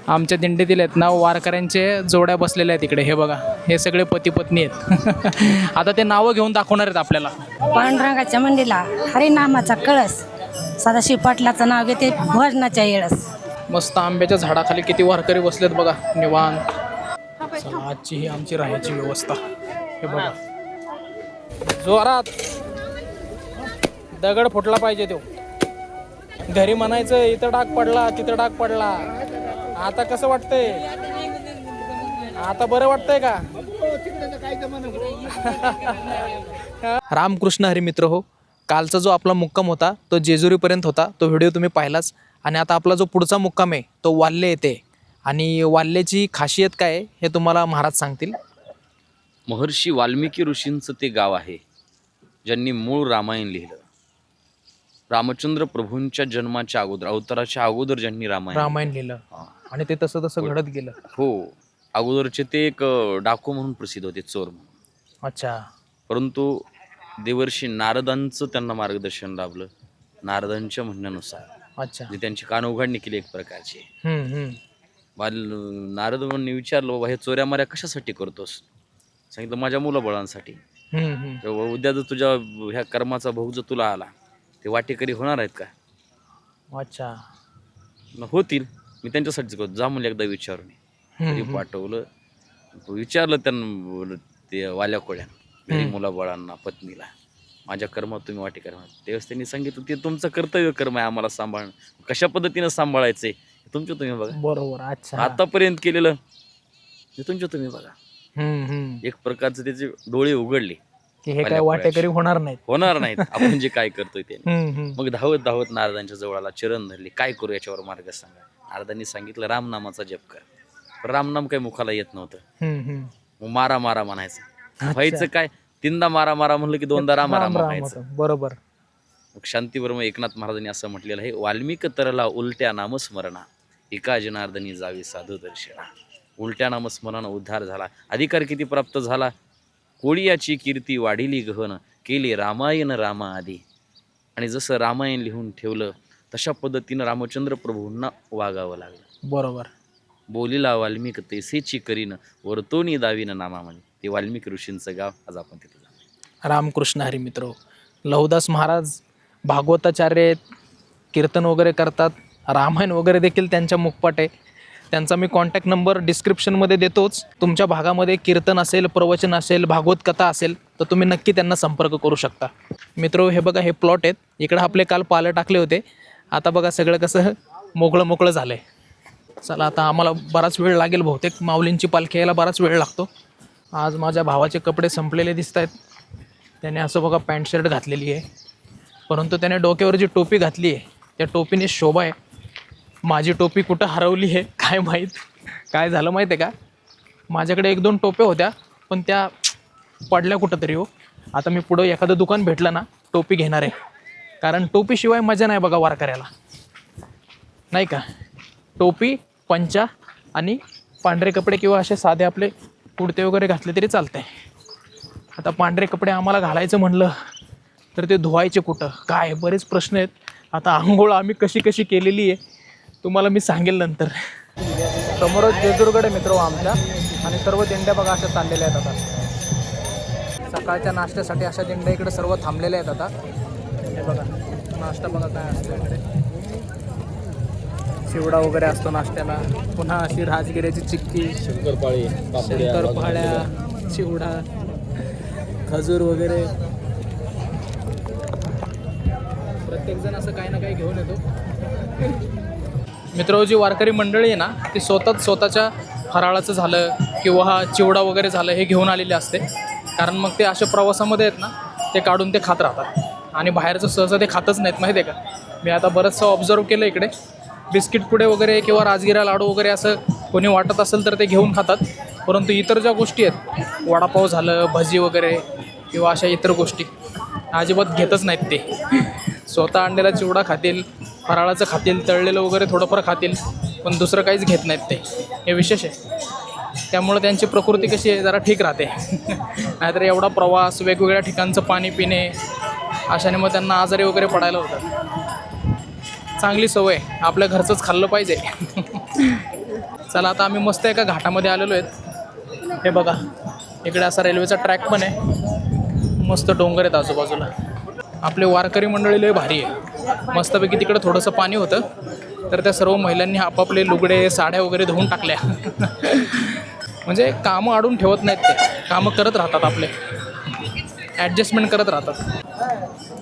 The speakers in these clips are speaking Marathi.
आमच्या दिंडीतील आहेत ना वारकऱ्यांचे जोड्या बसलेल्या आहेत इकडे. हे बघा, हे सगळे पती पत्नी आहेत. आता ते नावं घेऊन दाखवणार आहेत आपल्याला. पांडुरंगाच्या मंडीला हरिनामाचा कळस, सदाशिव पाटलाचं नाव घेते भजनाच्या येळस. मस्त आंब्याच्या झाडाखाली किती वारकरी बसलेत बघा, निवांत. चला, आजची ही आमची राहायची व्यवस्था. हे बघा, जोरात दगड फुटला पाहिजे तो. घरी म्हणायचं इथं डाग पडला तिथं डाग पडला. आता कसं वाटतंय? आता बरं वाटतंय का? रामकृष्ण हरी मित्र हो, कालचा जो आपला मुक्काम होता तो जेजुरीपर्यंत होता. तो व्हिडिओ तुम्ही पाहिलाच. आणि आता आपला जो पुढचा मुक्काम आहे तो वाल्ले येते. आणि वाल्ल्याची खासियत काय आहे हे तुम्हाला महाराज सांगतील. महर्षी वाल्मिकी ऋषींचं ते गाव आहे ज्यांनी मूळ रामायण लिहिलं. रामचंद्र प्रभूंच्या जन्माच्या अगोदर, अवताराच्या अगोदर ज्यांनी रामायण लिहिलं. आणि ते तसं तसं घडत गेलं. हो, अगोदरचे ते एक डाकू म्हणून प्रसिद्ध होते, चोर म्हणून. अच्छा. परंतु देवर्षी नारदांचं त्यांना मार्गदर्शन लाभलं. नारदांच्या म्हणण्यानुसार अच्छा. जे त्यांची कानउघाडणी केली एक प्रकारची. नारद म्हणून विचारलं, बाबा हे चोऱ्या माऱ्या कशासाठी करतोस? सांगितलं, माझ्या मुलाबळांसाठी. उद्या जर तुझ्या ह्या कर्माचा भोग जर तुला आला, ते वाटेकरी होणार आहेत का? अच्छा. होतील. मी त्यांच्यासाठीच करतो, जा म्हणलं एकदा विचारून. पाठवलं, विचारलं त्यांना ते वाल्या कोळ्या घरी मुलाबाळांना, पत्नीला, माझ्या कर्मात तुम्ही वाटेकरी होणार. त्यावेळेस त्यांनी सांगितलं, ते तुमचं कर्तव्य कर्म आहे आम्हाला सांभाळणं. कशा पद्धतीनं सांभाळायचंय तुमचं तुम्ही बघा. बरोबर. अच्छा. आतापर्यंत केलेलं ते तुमचं तुम्ही बघा. एक प्रकारचं त्याचे डोळे उघडले की हे काय वाटेकरी होणार नाहीत आपण जे काय करतोय ते. मग धावत धावत नारदांच्या जवळाला चरण धरले. काय करू याच्यावर मार्ग सांगा. नारदांनी सांगितलं, रामनामाचा जप कर. पण रामनाम काही मुखाला येत नव्हतं. मग मारा मारा म्हणायचं. व्हायचं काय, तीनदा मारा मारा म्हणलं की दोनदा राम राम म्हणायचं. बरोबर. मग शांतीवर्म एकनाथ महाराजांनी असं म्हटलेलं आहे, वाल्मिक तरला उलट्या नामस्मरणा, एका जनार्दनी जावी साधू दर्शना. उलट्या नामस्मरण उद्धार झाला. अधिकार किती प्राप्त झाला? कोळीयाची कीर्ती वाढिली गहन, केले रामायण रामा आधी. आणि जसं रामायण लिहून ठेवलं तशा पद्धतीनं रामचंद्र प्रभूंना वागावं लागलं. बरोबर. बोलिला वाल्मिक तेसेची करीन, वर्तोनी दावीन नामा म्हणे. ते वाल्मिकी ऋषींचं गाव. आज आपण तिथे जाऊ. रामकृष्ण हरी मित्र. लहुदास महाराज भागवताचार्य आहेत, कीर्तन वगैरे करतात, रामायण वगैरे देखील त्यांच्या मुखपाट आहे. त्यांचा मी कॉन्टॅक्ट नंबर डिस्क्रिप्शनमध्ये देतोच. तुमच्या भागामध्ये कीर्तन असेल, प्रवचन असेल, भागवत कथा असेल तर तुम्ही नक्की त्यांना संपर्क करू शकता. मित्र, हे बघा, हे प्लॉट आहेत. इकडं आपले काल पालं टाकले होते. आता बघा सगळं कसं मोकळं झालं आहे. चला, आता आम्हाला बराच वेळ लागेल बहुतेक. माऊलींची पालखी यायला बराच वेळ लागतो. आज माझ्या भावाचे कपडे संपलेले दिसत आहेत. त्याने असं बघा पॅन्ट शर्ट घातलेली आहे, परंतु त्याने डोक्यावर जी टोपी घातली आहे त्या टोपीने शोभा आहे. माझी टोपी कुठं हरवली आहे काय माहीत. काय झालं माहीत आहे का, माझ्याकडे 1-2 टोप्या होत्या पण त्या पडल्या कुठं तरी. हो, आता मी पुढं एखादं दुकान भेटलं ना टोपी घेणार आहे. कारण टोपीशिवाय मजा नाही बघा वारकऱ्याला, नाही का. टोपी, पंचा आणि पांढरे कपडे किंवा असे साधे आपले कुडते वगैरे घातले तरी चालतंय. आता पांढरे कपडे आम्हाला घालायचं म्हणलं तर ते धुवायचे कुठं काय, बरेच प्रश्न आहेत. आता आंघोळ आम्ही कशी केलेली आहे तुम्हाला मी सांगेल नंतर. समोरच जेजुरगड आहे मित्र आमच्या. आणि सर्व दिंड्या बघा अशा चाललेल्या आहेत. आता सकाळच्या नाश्त्यासाठी अशा दिंड्या इकडे सर्व थांबलेल्या आहेत. आता हे बघा नाश्ता बघा काय असतो इकडे. चिवडा वगैरे असतो नाश्त्याला. पुन्हा अशी राजगिऱ्याची चिक्की, शंकरपाळ्या, चिवडा, खजूर वगैरे. प्रत्येकजण असं काही ना काही घेऊन येतो. मित्र, जी वारकरी मंडळी आहे ना ती स्वतःच्या फराळाचं झालं किंवा हा चिवडा वगैरे झालं हे घेऊन आलेले असते. कारण मग ते अशा प्रवासामध्ये आहेत ना ते काढून ते खात राहतात. आणि बाहेरचं सहसा ते खातच नाहीत, माहिती आहे का. मी आता बरंचसं ऑब्झर्व केलं इकडे. बिस्किट पुडे वगैरे किंवा राजगिरा लाडू वगैरे असं कोणी वाटत असेल तर ते घेऊन खातात. परंतु इतर ज्या गोष्टी आहेत, वडापाव झालं, भजी वगैरे किंवा अशा इतर गोष्टी अजिबात घेतच नाहीत. ते स्वतः आणलेला चिवडा खातील, फराळाचं खातील, तळलेलं वगैरे थोडंफार खातील, पण दुसरं काहीच घेत नाहीत ते. हे विशेष आहे. त्यामुळे त्यांची प्रकृती कशी आहे, जरा ठीक राहते. नाहीतर एवढा प्रवास, वेगवेगळ्या ठिकाणचं पाणी पिणे, अशाने मग त्यांना आजारी वगैरे पडायला होतात. चांगली सवय, आपल्या घरचंच खाल्लं पाहिजे. चला आता आम्ही मस्त एका घाटामध्ये आलेलो आहेत. हे बघा इकडे असा रेल्वेचा ट्रॅक पण आहे, मस्त डोंगर आहेत आजूबाजूला. आपले वारकरी मंडळी लय भारी आहे. मस्तपैकी तिकडं थोडंसं पाणी होतं, तर त्या सर्व महिलांनी आपापले लुगडे साड्या वगैरे धुवून टाकल्या. म्हणजे कामं अडून ठेवत नाहीत, ते कामं करत राहतात, आपले ॲडजस्टमेंट करत राहतात.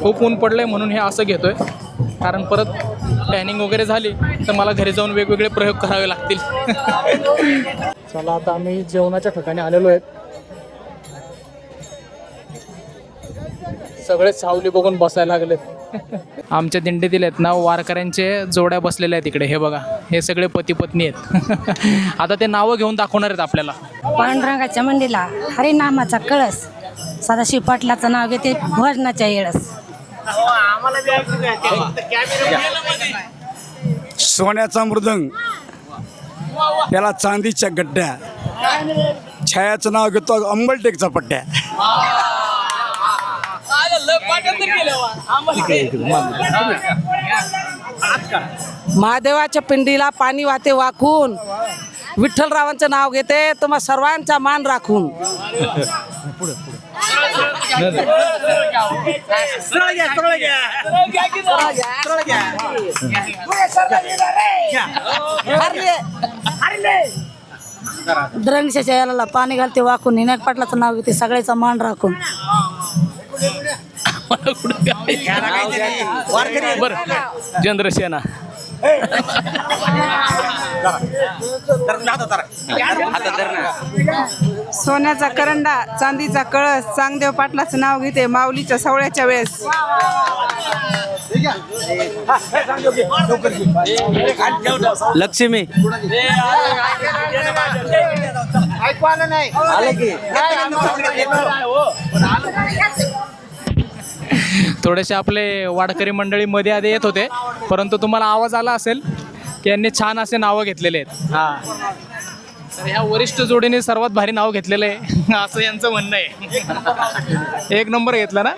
खूप ऊन पडलं आहे म्हणून हे असं घेतो आहे, कारण परत टॅनिंग वगैरे झाली तर मला घरी जाऊन वेगवेगळे प्रयोग करावे लागतील. चला आता आम्ही जेवणाच्या ठिकाणी आलेलो आहेत. सगळे सावली बघून बसायला लागलेत. आमच्या दिंडीतील आहेत ना वारकऱ्यांचे जोड्या बसलेल्या आहेत इकडे. हे बघा हे सगळे पती पत्नी आहेत. आता ते नावं घेऊन दाखवणार आहेत आपल्याला. पांडुरंगाच्या मंडीला हरिनामाचा कळस, सदाशिव पाटलाचं नाव घेते भजनाच्या येळस. सोन्याचा मृदंग, त्याला चांदीच्या गड्ड्या, छायाचं नाव घेतो अंबलटेकचा पट्ट्या. महादेवाच्या पिंडीला पाणी वाहते वाकून, विठ्ठलरावांचं नाव घेते तुम्हा सर्वांचा मान राखून. द्रंगशाच्या याला पाणी घालते वाकून, विनायक पाटलाचं नाव घेते सगळ्याचा मान राखून. चंद्रसेना सोन्याचा करंडा, चांदीचा कळस, चांगदेव पाटलाचं नाव घेते माऊलीच्या सवळ्याच्या वेळेस. लक्ष्मी थोडेसे आपले वारकरी मंडळी मध्ये आधी येत होते, परंतु तुम्हाला आवाज आला असेल की यांनी छान असे नावं घेतलेले आहेत. हां, तर ह्या वरिष्ठ जोडीने सर्वात भारी नाव घेतलेलं आहे असं यांचं म्हणणं आहे. एक नंबर घेतला ना.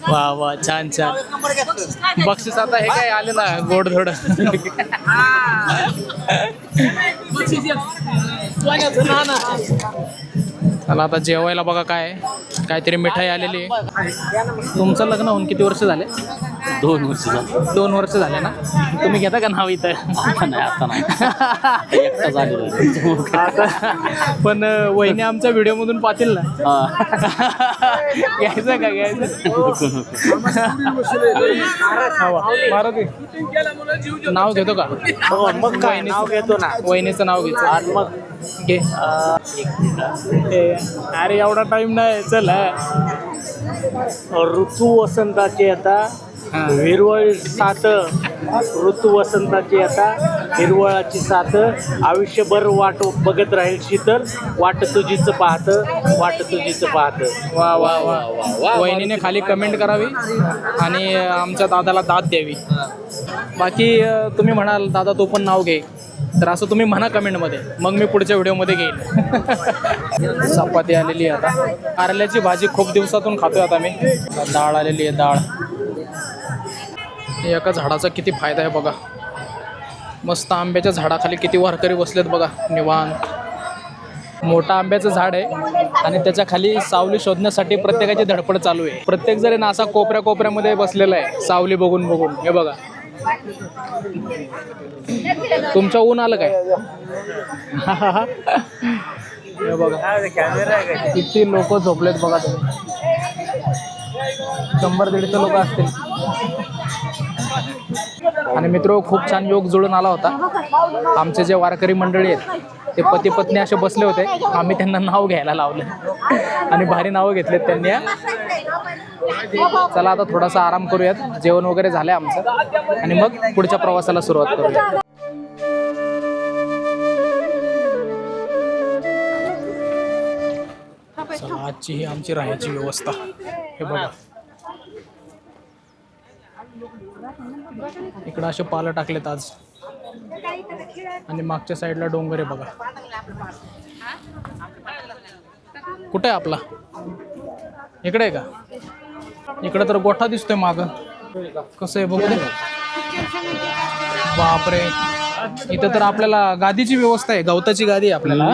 वा वा, छान छान. बक्षीस आता हे काय आले ना गोडधोड. चला आता जेवायला बघा काय काहीतरी मिठाई आलेली आहे. तुमचं लग्न होऊन किती वर्ष झाले? 2 वर्ष झाली. 2 वर्ष झाले ना. तुम्ही घेता का नाव इथं? आता नाही एकटा झालेलं. पण वहिनी आमच्या व्हिडिओ मधून पाहतील ना. घ्यायचं का घ्यायचं? मारुती नाव घेतो का? मग काय नाव घेतो ना. वहिनीचं नाव घ्यायचं. मग घे. अरे एवढा टाइम नाही. चल. ऋतू वसंताचे आता हिरवळ साथ, ऋतू वसंताची आता हिरवळाची साथ, आयुष्यभर वाट बघत राहील शीतल, वाट तुझीच पाहत, वाट तुझीच पाहत. वा वा वा वा. वहिनीने खाली कमेंट करावी आणि आमच्या दादाला दाद द्यावी. बाकी तुम्ही म्हणाल दादा तो पण नाव घे, तर असं तुम्ही म्हणा कमेंटमध्ये, मग मी पुढच्या व्हिडिओमध्ये घेईन. चपाती आलेली आहे आता. कारल्याची भाजी खूप दिवसातून खातोय आता मी. डाळ आलेली आहे, डाळ. एका झाडाचा किती फायदा आहे बघा. मस्त आंब्याच्या झाडाखाली किती वारकरी बसलेत बघा निवांत. मोठा आंब्याचं झाड आहे आणि त्याच्या खाली सावली शोधण्यासाठी प्रत्येकाची धडपड चालू आहे. प्रत्येक जण असा कोपऱ्या कोपऱ्यामध्ये बसलेला आहे सावली बघून बघून. हे बघा. तुमच्या ऊन आलं काय? हे बघा किती लोक झोपलेत बघा तुम्ही. 100-150 लोक असतील. आणि मित्र खूप छान योग जुळून आला होता. आमचे जे वारकरी मंडळी आहेत ते पती पत्नी असे बसले होते. आम्ही त्यांना नाव घ्यायला लावलं आणि भारी नावं घेतलेत त्यांनी. चला आता थोडासा आराम करूयात. जेवण वगैरे झालंय आमचं आणि मग पुढच्या प्रवासाला सुरुवात करूया. चला आजची ही आमची राहायची व्यवस्था. हे बघा इकडं असे पालं टाकलेत आज आणि मागच्या साईडला डोंगर आहे बघा. कुठे आहे आपला? इकडे आहे का? इकडे तर गोठा दिसतोय मागं. कसं आहे बघू दे. बापरे इथं तर आपल्याला गादीची व्यवस्था आहे, गवताची गादी आहे आपल्याला.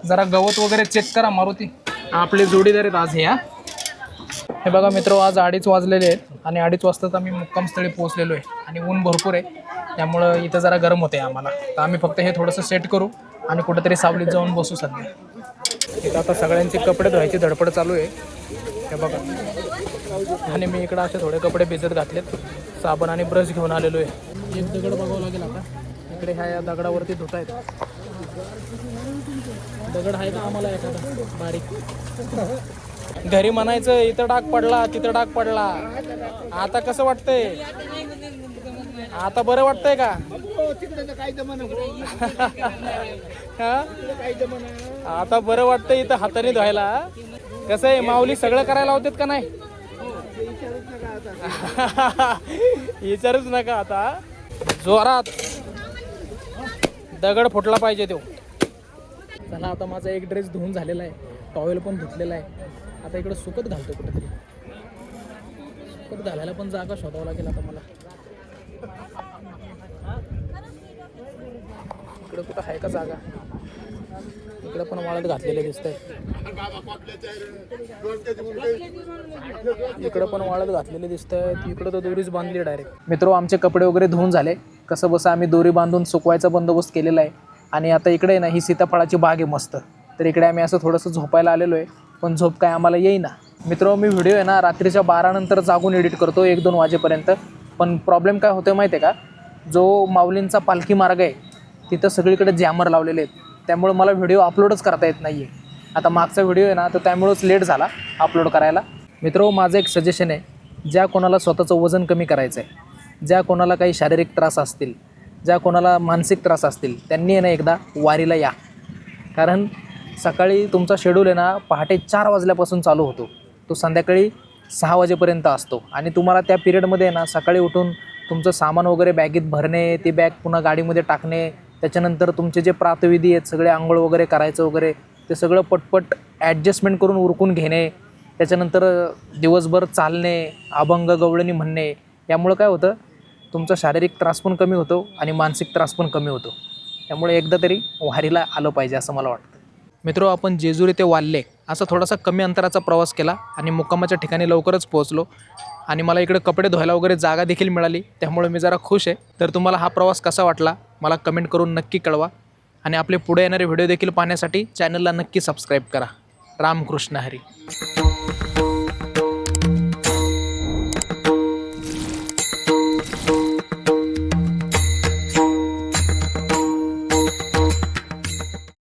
जरा गवत वगैरे चेक करा मारुती. आपले जोडीदार आहेत आज हे. हे बघा मित्र, आज 2:30 वाजलेले आहेत आणि 2:30 वाजताच आम्ही मुक्कामस्थळी पोहोचलेलो आहे आणि ऊन भरपूर आहे, त्यामुळं इथं जरा गरम होते आम्हाला. तर आम्ही फक्त हे थोडंसं सेट करू आणि कुठेतरी सावलीत जाऊन बसू सध्या. इथं आता सगळ्यांचे कपडे धुवायची धडपड चालू आहे, हे बघा. आणि मी इकडं असे थोडे कपडे भिजत घातलेत, साबण आणि ब्रश घेऊन आलेलो आहे. एक दगड बघावं लागेल आता. इकडे ह्या या दगडावरती धुत आहेत. दगड आहे का आम्हाला एखादा बारीक? घरी म्हणायचं इथं डाग पडला तिथं डाग पडला. आता कसं वाटतंय? आता बरं वाटतंय का? आता बरं वाटतंय इथं हाताने धुवायला. कसं आहे, माऊली सगळं करायला होतात का नाही? विचारूच नका आता. जोरात दगड फुटला पाहिजे तो. चला, आता माझा एक ड्रेस धुवून झालेला आहे, टॉवेल पण धुतलेला आहे. आता इकडं सुकत घालतो कुठेतरी. सुकत घालायला पण जागा शोधावं लागेल आता मला. इकडं कुठं आहे का जागा? इकडं पण वाळत घातलेले दिसत आहे. इकडं पण वाळत घातलेले दिसत आहेत. इकडं तर दोरीच बांधली डायरेक्ट. मित्र, आमचे कपडे वगैरे धुवून झाले. कसं बसं आम्ही दोरी बांधून सुकवायचा बंदोबस्त केलेला आहे. आणि आता इकडे ना ही सीताफळाची बाग आहे मस्त, तर इकडे आम्ही असं थोडंसं झोपायला आलेलो आहे, पण झोप काय आम्हाला येईना. मित्र, मी व्हिडिओ आहे ना रात्रीच्या 12 नंतर जागून एडिट करतो 1-2 वाजेपर्यंत. पण प्रॉब्लेम काय होतो माहिती आहे का, जो माऊलींचा पालखी मार्ग आहे तिथं सगळीकडे जॅमर लावलेले आहेत, त्यामुळे मला व्हिडिओ अपलोडच करता येत नाही आहे. आता मागचा व्हिडिओ आहे ना, तर त्यामुळंच लेट झाला अपलोड करायला. मित्र, माझं एक सजेशन आहे, ज्या कोणाला स्वतःचं वजन कमी करायचं आहे, ज्या कोणाला काही शारीरिक त्रास असतील, ज्या कोणाला मानसिक त्रास असतील, त्यांनी ना एकदा वारीला या. कारण सकाळी तुमचा शेड्यूल आहे ना पहाटे 4 वाजल्यापासून चालू होतो, तो संध्याकाळी 6 वाजेपर्यंत असतो. आणि तुम्हाला त्या पिरियडमध्ये ना सकाळी उठून तुमचं सामान वगैरे बॅगेत भरणे, ती बॅग पुन्हा गाडीमध्ये टाकणे, त्याच्यानंतर तुमचे जे प्रातविधी आहेत सगळे आंघोळ वगैरे करायचं वगैरे, ते सगळं पटपट ॲडजस्टमेंट करून उरकून घेणे, त्याच्यानंतर दिवसभर चालणे, अभंग गवळणी म्हणणे, यामुळं काय होतं, तुमचा शारीरिक त्रास पण कमी होतो आणि मानसिक त्रास पण कमी होतो. त्यामुळे एकदा तरी वारीला आलं पाहिजे असं मला वाटतं. मित्र, आपण जेजुरी ते वाल्हे असा थोडासा कमी अंतराचा प्रवास केला आणि मुक्कामाच्या ठिकाणी लवकरच पोहोचलो. आणि मला इकडे कपडे धुवायला वगैरे जागा देखील मिळाली, त्यामुळे मी जरा खुश आहे. तर तुम्हाला हा प्रवास कसा वाटला मला कमेंट करून नक्की कळवा. आणि आपले पुढे येणारे व्हिडिओ देखील पाहण्यासाठी चॅनलला नक्की सबस्क्राईब करा. रामकृष्ण हरी.